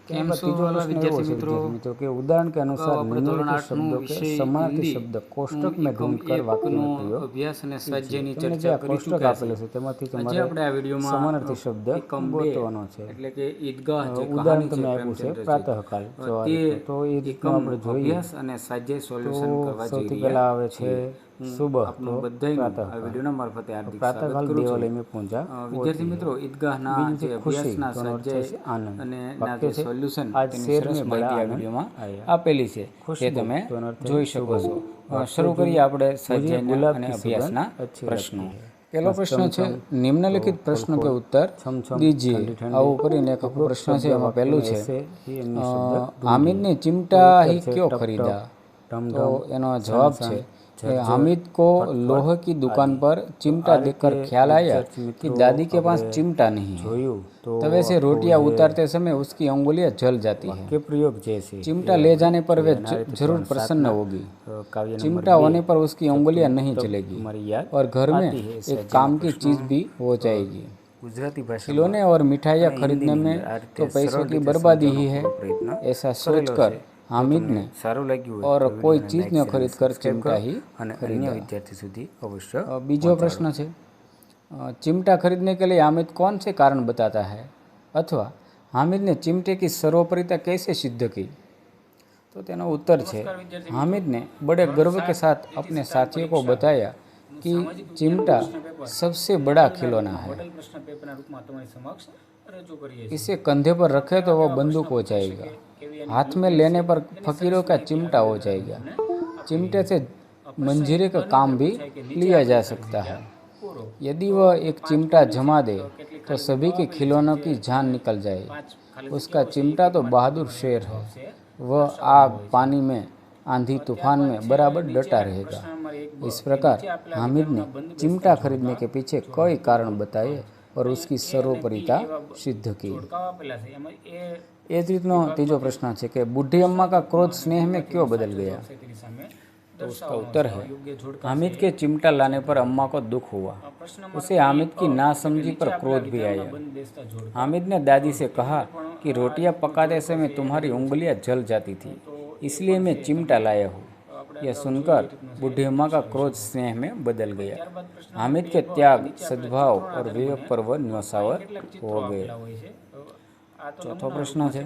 ત્યારબાદ ત્રીજો પ્રશ્ન એવો છે વિદ્યાર્થી મિત્રો કે ઉદાહરણ के अनुसार निम्नलिखित शब्दों के समानार्थी शब्द कोष्टक में ढूंढकर वाक्य में प्रयोग અભ્યાસ અને સ્વાધ્યાયની તમને જે ચર્ચા આ કરી કોષ્ટક ચૂક્યા આપેલું છે. છે તેમાંથી આજે તમારે આપણે આ વિડીયોમાં સમાનાર્થી શબ્દ એકમ 2 ગોતવાનો છે. એટલે કે ઈદગાહ જે ઉદાહરણ કહાની છે તમે આપ્યું છે પ્રેમચંદ્ર પ્રાતઃકાલ જો આ તે રીતનું. તો એ રીતનું એકમ આપણે જોઈએ અભ્યાસ અને સ્વાધ્યાય સોલ્યુશન તો કરવા જઈ સૌથી રહ્યા પહેલા આવે છે હું સુબહ આપનું તો બધાયનું આ પ્રાતઃકાલ. વિડીયોના મારફતે હાર્દિક સ્વાગત પ્રાતઃકાલ કરું છું. દેવાલય में पूजा વિદ્યાર્થી મિત્રો ઈદગાહના બીજું જે છે ખુશી અભ્યાસના તેનો અર્થ સ્વાધ્યાય છે આનંદ. અને ના વાક્ય જે છે સોલ્યુશન આજ તેની શેર સરસ મેં માહિતી બડા આ આનંદ વિડીયોમાં આયા. આપેલી છે ખુશ્બુ જે તમે તેનો અર્થ જોઈ છે શકો છો. સુગંધ. શરૂ કરીએ આપણે मुझे સ્વાધ્યાયના गुलाब અને की અભ્યાસના सुगंध अच्छी પ્રશ્નો. लगती है. પહેલો પ્રશ્ન છે નિમ્નલિખિત પ્રશ્ન કે ઉત્તર દીજીએ. આવું કરીને એક પ્રશ્ન છે એમાં પહેલું છે हामिद ने चिमटा ही क्यों खरीदा? तो એનો જવાબ છે कि हामिद को लोहे की दुकान पर चिमटा देखकर ख्याल आया कि दादी के पास चिमटा नहीं है. तवे से रोटियां उतारते समय उसकी उंगलियां जल जाती है. के प्रयोग जैसे चिमटा ले जाने पर वे जरूर प्रसन्न होगी. चिमटा होने पर उसकी उंगलियां नहीं चलेगी और घर में एक काम की चीज भी हो जाएगी. गुजराती भाषा खिलौने और मिठाइयाँ खरीदने में तो पैसों की बर्बादी ही है, ऐसा सोचकर हामिद ने और कोई चीज़ न खरीद कर चिमटा ही अन्य विद्यार्थी સુધી अवश्य. बीजो प्रश्न है चिमटा खरीदने के लिए हामिद कौन से कारण बताता है अथवा हामिद ने चिमटे की सर्वोपरिता कैसे सिद्ध की? तो तेनो उत्तर है हामिद ने बड़े गर्व के साथ अपने साथियों को बताया कि चिमटा सबसे बड़ा खिलौना है. इसे कंधे पर रखे तो वह बंदूक हो जाएगा, हाथ में लेने पर फकीरों का चिमटा हो जाएगा. चिमटे से मंजीरे का काम भी लिया जा सकता है. यदि वह एक चिमटा जमा दे तो सभी के खिलौनों की जान निकल जाए. उसका चिमटा तो बहादुर शेर है. वह आग, पानी में, आंधी तूफान में बराबर डटा रहेगा. इस प्रकार हामिद ने चिमटा खरीदने के पीछे कई कारण बताए और उसकी सर्वोपरिता सिद्ध की. એ જ રીતનો ત્રીજો પ્રશ્ન છે કે બુઢી अम्मा का क्रोध स्नेह में क्यों बदल गया? तो उसका उत्तर है हामिद के चिमटा लाने पर अम्मा को दुख हुआ. उसे हामिद की नासमझी पर क्रोध भी आया. हामिद ने दादी से कहा कि रोटियां पकाते समय तुम्हारी उंगलियां जल जाती थी, इसलिए मैं चिमटा लाया हूँ. यह सुनकर बूढ़ी अम्मा का क्रोध स्नेह में बदल गया. हामिद के त्याग, सद्भाव और विवेक पर वह न्यौछावर हो गए. चौथा प्रश्न है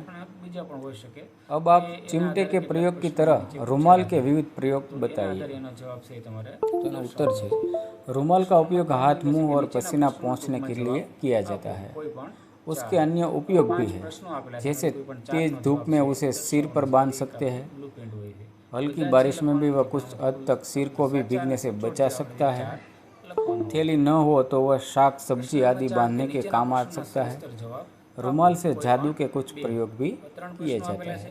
अब आप चिमटे के प्रयोग की तरह रुमाल के विविध प्रयोग बताइए. तो उत्तर है रुमाल का उपयोग हाथ, मुंह और पसीना पोंछने के लिए किया जाता है. उसके अन्य उपयोग भी है, जैसे तेज धूप में उसे सिर पर बांध सकते हैं. हल्की बारिश में भी वह कुछ हद तक सिर को भी भीगने से बचा सकता है. थैली न हो तो वह शाक, सब्जी आदि बांधने के काम आ सकता है. रुमाल से जादू के कुछ प्रयोग भी किए जाते हैं.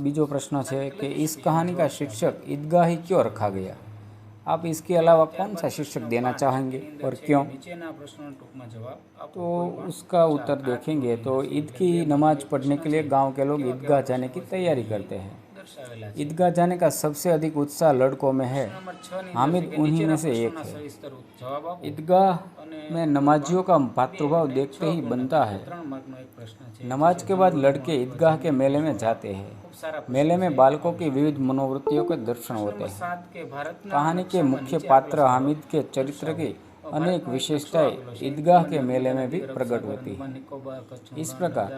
बीजो प्रश्न है कि इस कहानी का शीर्षक ईदगाह ही क्यों रखा गया? आप इसके अलावा कौन सा शीर्षक देना चाहेंगे और क्यों? तो उसका उत्तर देखेंगे तो ईद की नमाज पढ़ने के लिए गांव के लोग ईदगाह जाने की तैयारी करते हैं. ईदगाह जाने का सबसे अधिक उत्साह लड़कों में है. हामिद उन्हीं में से एक है. ईदगाह में नमाजियों का भातृभाव देखते ही बनता है. नमाज के बाद लड़के ईदगाह के मेले में जाते हैं. मेले में बालकों की विविध मनोवृत्तियों के दर्शन होते हैं. कहानी के मुख्य पात्र हामिद के चरित्र की अनेक विशेषताएं ईदगाह के मेले में भी प्रकट होती है. इस प्रकार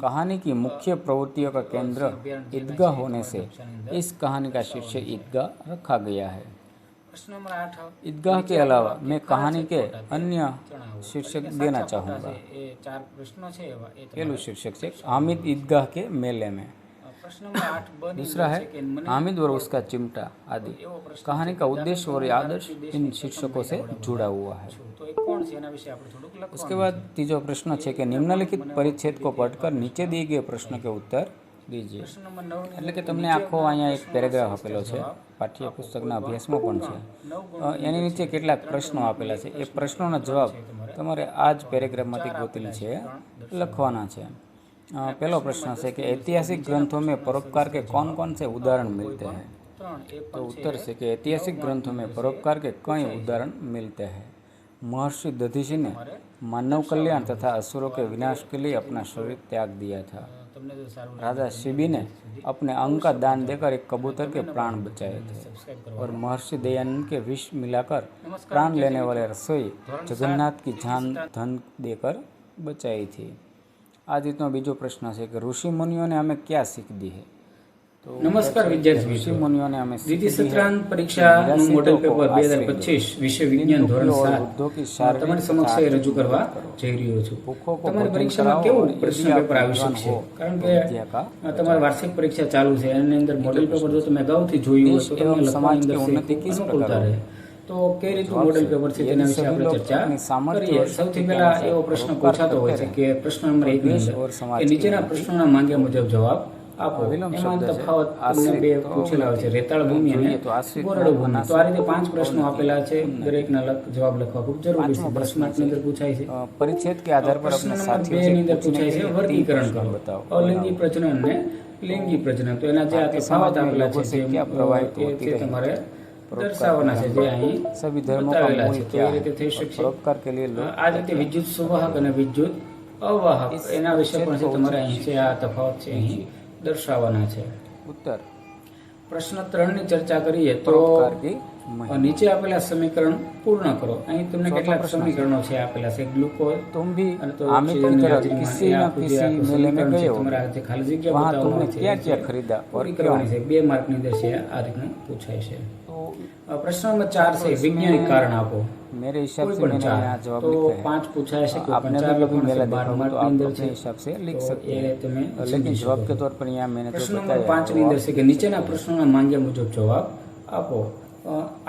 कहानी की मुख्य प्रवृत्तियों का केंद्र ईदगाह होने से इस कहानी का शीर्षक ईदगाह रखा गया है. ईदगाह के अलावा मैं कहानी के अन्य शीर्षक देना चाहूँगा. पहलू शीर्षक है हामिद ईदगाह के मेले में. दूसरा है हामिद और उसका चिमटा आदि. कहानी का उद्देश्य और आदर्श इन शीर्षकों से जुड़ा हुआ है. उसके बाद तीजो प्रश्न है कि निम्नलिखित परिच्छेद को पढ़कर नीचे दिए गए प्रश्न के उत्तर दीजिए. એટલે કે તમને આખો અહીંયા એક પેરેગ્રાફ આપેલો છે, પાઠ્યપુસ્તકના અભ્યાસમાં પણ છે. એની નીચે કેટલાક પ્રશ્નો આપેલા છે. એ પ્રશ્નોના જવાબ તમારે આ જ પેરેગ્રાફમાંથી ગોતીને છે લખવાના છે. पहला प्रश्न है कि ऐतिहासिक ग्रंथों में परोपकार के कौन कौन से उदाहरण मिलते हैं? तो उत्तर है कि ऐतिहासिक ग्रंथों में परोपकार के कई उदाहरण मिलते हैं. महर्षि दधीचि ने मानव कल्याण तथा असुरों के विनाश के लिए अपना शरीर त्याग दिया था। राजा शिबी ने अपने अंग का दान देकर एक कबूतर के प्राण बचाए थे और महर्षि दयानंद के विष मिलाकर प्राण लेने वाले रसोई जगन्नाथ की जान धन देकर बचाई थी। आज इतना बीजो प्रश्न है कि ऋषि मुनियों ने हमें क्या सीख दी है। तो नमस्कार विद्यार्थी ऋषि मुनियों ने हमें द्वितीय सत्रांत परीक्षा मॉडल पेपर 2025 વિષય વિજ્ઞાન ધોરણ 7 તમારી સમક્ષ રજૂ કરવા જઈ રહ્યો છું। તમારી પરીક્ષામાં કેવું પ્રશ્ન પેપર આવી શકશે, કારણ કે તમારી વાર્ષિક પરીક્ષા ચાલુ છે, એની અંદર મોડેલ પેપર જો તમે અગાઉથી જોયું હોય તો તમને લખવાની અંદર અનુકૂળતા રહે। તો કઈ રીતનું મોડેલ પેપર છે તેના વિશે આપણે ચર્ચા કરીએ। સૌથી પહેલા એવો પ્રશ્ન પૂછાતો હોય છે કે પ્રશ્ન નંબર 1 ની અંદર કે નીચેના પ્રશ્નોના માંગ્યા મુજબ જવાબ આપો। એમાં તફાવત તમને બે પૂછેલા હોય છે, રેતાળ ભૂમિ અને ગોરડ ભૂમિ। તો આ રીતે 5 પ્રશ્નો આપેલા છે, દરેકના જવાબ લખવા ખૂબ જરૂરી છે। 10 માર્કની અંદર પૂછાય છે। परिच्छेद के आधार पर अपने પ્રશ્ન નંબર 2 ની અંદર પૂછાય છે વર્ગીકરણ કરો અલિંગી પ્રજનન અને લિંગી પ્રજનન। તો એના જે આ તફાવત આપેલા છે તે તમારે દર્શાવવાના છે, જે અહીં सभी धर्मों का બતાવેલા मूल છે। તો क्या એ રીતે है થઈ શકશે। परोपकार के लिए लोग આ રીતે વિદ્યુત સુવાહક અને વિદ્યુત અવાહક એના વિશે પણ છે તમારે અહીં છે આ તફાવત છે અહીં દર્શાવવાના છે। उत्तर પ્રશ્ન 3 ની ચર્ચા કરીએ તો परोपकार की નીચે આપેલા સમીકરણ પૂર્ણ કરો। અહીં તમને કેટલાક સમીકરણો છે આપેલા છે, ગ્લુકોઝ तुम भी અને તો आमिर की तरह किसी न किसी मेले में गए हो, તમારે આ જે ખાલી જગ્યા वहाँ બતાવવાની तुमने છે क्या क्या खरीदा और પૂરી क्यों। કરવાની છે। 2 માર્કની અંદર છે આ રીતનું પૂછાય છે। तो પ્રશ્ન નંબર 4 છે વૈજ્ઞાનિક કારણ આપો। मेरे हिसाब કોઈ से પણ मैंने ચાર यहाँ जवाब તો लिखे हैं। 5 પૂછાય છે કે आपने 4 भी कभी લખવાનું मेला છે, 12 देखा हो तो માર્કની आप અંદર अपने છે। हिसाब से लिख તો सकते એ हैं, તમે लेकिन સમજી जवाब શકો के છો। तौर पर यहाँ मैंने जो પ્રશ્ન નંબર बताया 5 ની અંદર છે કે નીચેના પ્રશ્નોના માંગ્યા મુજબ જવાબ આપો।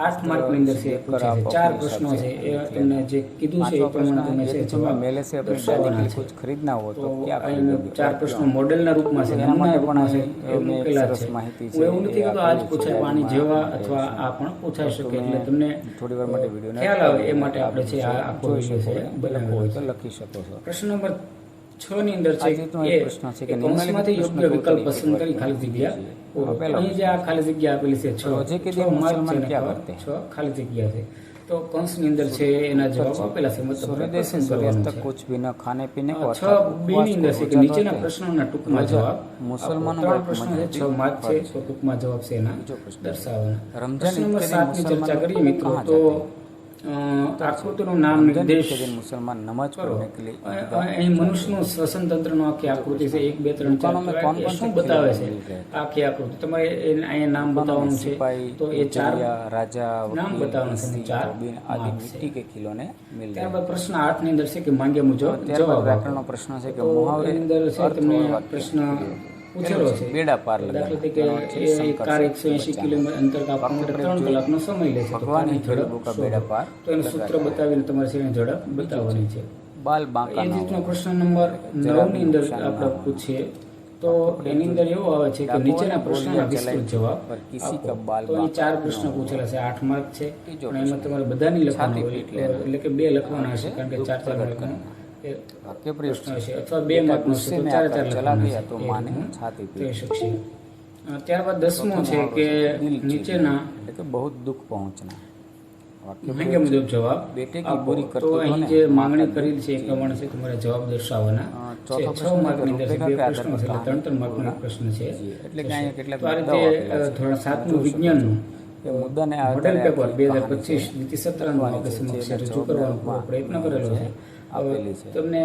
8 માર્કની અંદર છે પૂછાય છે। 4 પ્રશ્નો છે એ તમને જે કીધું છે એ પ્રમાણે તમે છે यदि तुम्हें જવાબ मेले से अपनी दादी के દર્શાવવાના लिए છે। कुछ खरीदना हो તો तो क्या અહીં खरीदोगे 4 और પ્રશ્નો क्यों? મોડેલના રૂપમાં છે, એના નમૂના માટે રૂપમાં પણ છે, એ મેં એક મૂકેલા સરસ છે। માહિતી હું છે એવું નથી એ કહેતો આજ આપેલી પૂછાય છે પાણી ડાયરીમાં જેવા આપેલી અથવા છે। આ પણ પૂછાઈ શકે, તમે એટલે તમને થોડી વાર માટે વિડીયોને ખ્યાલ આવે એ માટે આપણે છે આ આખો જોઈ વિડીયો શકો છે છો, બનાવેલો તો છે। લખી શકો છો। પ્રશ્ન નંબર 6 ની અંદર છે આ રીતનો એક પ્રશ્ન છે કે કે કૌંસમાંથી યોગ્ય વિકલ્પ પસંદ કરી ખાલી જગ્યા પૂરો। આપેલો અહીં જે આ ખાલી જગ્યા આપેલી છે 6 रोजे के दिन मुसलमान क्या करते हैं? 6 ખાલી જગ્યા છે। તો કૌંસની અંદર છે એના જવાબ આપેલા છે, મતલબ सूर्योदय से પસંદ सूर्यास्त કરવાનું तक છે। कुछ भी न खाने पीने को 6 બી ની અંદર છે કે નીચેના रोजा પ્રશ્નોના ટૂંકમાં જવાબ મુસલમાનો આપો। 3 માટે પ્રશ્નો છે, 6 માર્ક છે, તો ટૂંકમાં જવાબ છે એના દર્શાવવાના। रमजान પ્રશ્ન ईद નંબર के दिन 7 ની ચર્ચા मुसलमान કરીએ મિત્રો कहाँ તો जाते આકૃતિનું નામ रमजान ईद નિર્દેશ के दिन मुसलमान नमाज કરો। पढ़ने के लिए અહીં મનુષ્યનું શ્વસન તંત્રનો આખી આકૃતિ છે, 1 2 3 દુકાનોમાં 4 કોણ એ કોણ શું સે બતાવે છે ખિલાડી મિલ રહે? આખી આકૃતિ તમારે અહીંયા નામ બતાવવાનું છે। सिपाही તો એ 4 गुजरिया, राजा नाम वकील, बताओ ना, ऋषि, चार रबीन आदि मार्क्स मिट्टी के खिलौने मिल रहे हैं। ત્યારબાદ પ્રશ્ન 8 ની અંદર છે કે માંગ્યા મુજબ ત્યારબાદ જવાબ આપો। વ્યાકરણનો પ્રશ્ન છે કે તો મુહાવરે એની અંદર છે અર્થ તમને વાળો વાક્ય પ્રશ્ન પૂછેલો છે। બેડા પાર દાખલા લગાડો તરીકે એ કાર 180 કિલોમીટર અંતર કાપવા માટે 3 કલાકનો સમય લે છે, તો ભગવાન કોની ही गरीबों का ઝડપ बेड़ा पार તો એનું સૂત્ર બતાવીને તમારે છે એની ઝડપ બતાવવાની છે। बाल बांका એ ना રીતનો हो। પ્રશ્ન નંબર 9 ની અંદર આપણે પૂછીએ તો એની અંદર એવું આવે છે કે નીચેના પ્રશ્નના વિસ્તૃત જવાબ पर किसी આપો। का बाल તો અહીં 4 बांका પ્રશ્ન પૂછેલા છે, 8 માર્ક છે, ત્રીજો પણ એમાં તમારે બધાની લખવાની હોય, છાતી પીટ એટલે કે 2 લખવાના હશે, કારણ કે 4 માર્કનો એ वाक्य प्रयोग પ્રશ્ન છે, અથવા 2 માર્કનો છે તો 4 चला લખવાના गया છે, तो એ माने રીતનું छाती થઈ पीट। શકશે। ત્યારબાદ 10મો છે કે નીચેના એટલે કે बहुत दुख पहुंचना। वाक्य માંગ્યા મુજબ જવાબ બેટે કી આપો। પૂરી તો કરતો અહીં હતો જે ને, માંગણી કરેલ છે એ પ્રમાણે છે તમારે જવાબ દર્શાવવાના છે। ચોથો 6 પ્રશ્ન માર્કની અંદર છે, રૂપરેખા 2 કે પ્રશ્નો છે, આધાર એટલે 3 માર્કનો એક પ્રશ્ન છે। એટલે કે અહીંયા કેટલાક તો આ મુદ્દાઓ રીતે આપેલા છે। ધોરણ 7નું વિજ્ઞાનનું એ મુદ્દાને મોડેલ આધારે પેપર આખી કહાની 2025 દ્વિતીય સત્રાંતમાં આપણે સમક્ષ રજૂ કરવાનો પૂરો પ્રયત્ન કરેલો છે। આપેલી છે। તમને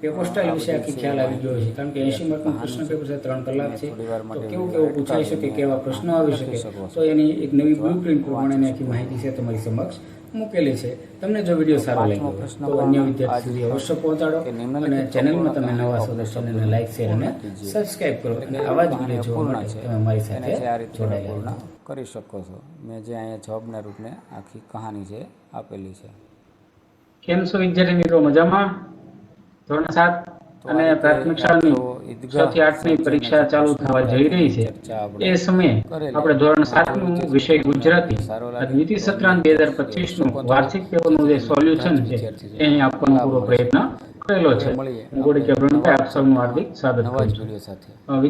પેપર સ્ટાઇલ વિશે આખી ખ્યાલ આવી ગયો છે, કારણ કે 80 માર્કનું પ્રશ્ન પેપર છે, 3 કલાક છે, તો કેવું કેવું પૂછાઈ શકે, કેવા પ્રશ્નો આવી શકે, તો એની એક નવી બ્લુપ્રિન્ટ પ્રમાણેની આખી માહિતી છે તમારી સમક્ષ મૂકેલી છે। તમને જો વિડીયો સારો લાગ્યો હોય તો અન્ય વિદ્યાર્થી સુધી અવશ્ય પહોંચાડો અને ચેનલમાં તમે નવા છો તો ચેનલને લાઈક શેર અને સબસ્ક્રાઇબ કરો અને આવા જ વિડીયો જોવા માટે તમે અમારી એને છે આ સાથે રીતે જોડાયેલા પૂર્ણ રહો। કરી શકો છો। મેં જે અહીંયા જવાબના રૂપને આખી કહાની છે આપેલી છે। કેમ છો વિદ્યાર્થી મિત્રો, મજામાં? ધોરણ 7 અને પ્રાથમિક શાળાની 6 થી 8 ની પરીક્ષા ચાલુ થવા જઈ રહી છે, એ સમયે આપણે ધોરણ 7 નું વિષય ગુજરાતી દ્વિતીય સત્રાંત 2025 નું વાર્ષિક પેપરનું જે સોલ્યુશન છે એ અહીં આપવાનો પૂરો પ્રયત્ન કરેલો છે। હું ગોડી કેબ્રનભાઈ આપ સૌનું હાર્દિક સ્વાગત નવા કરું જ છું। વિડીયો સાથે।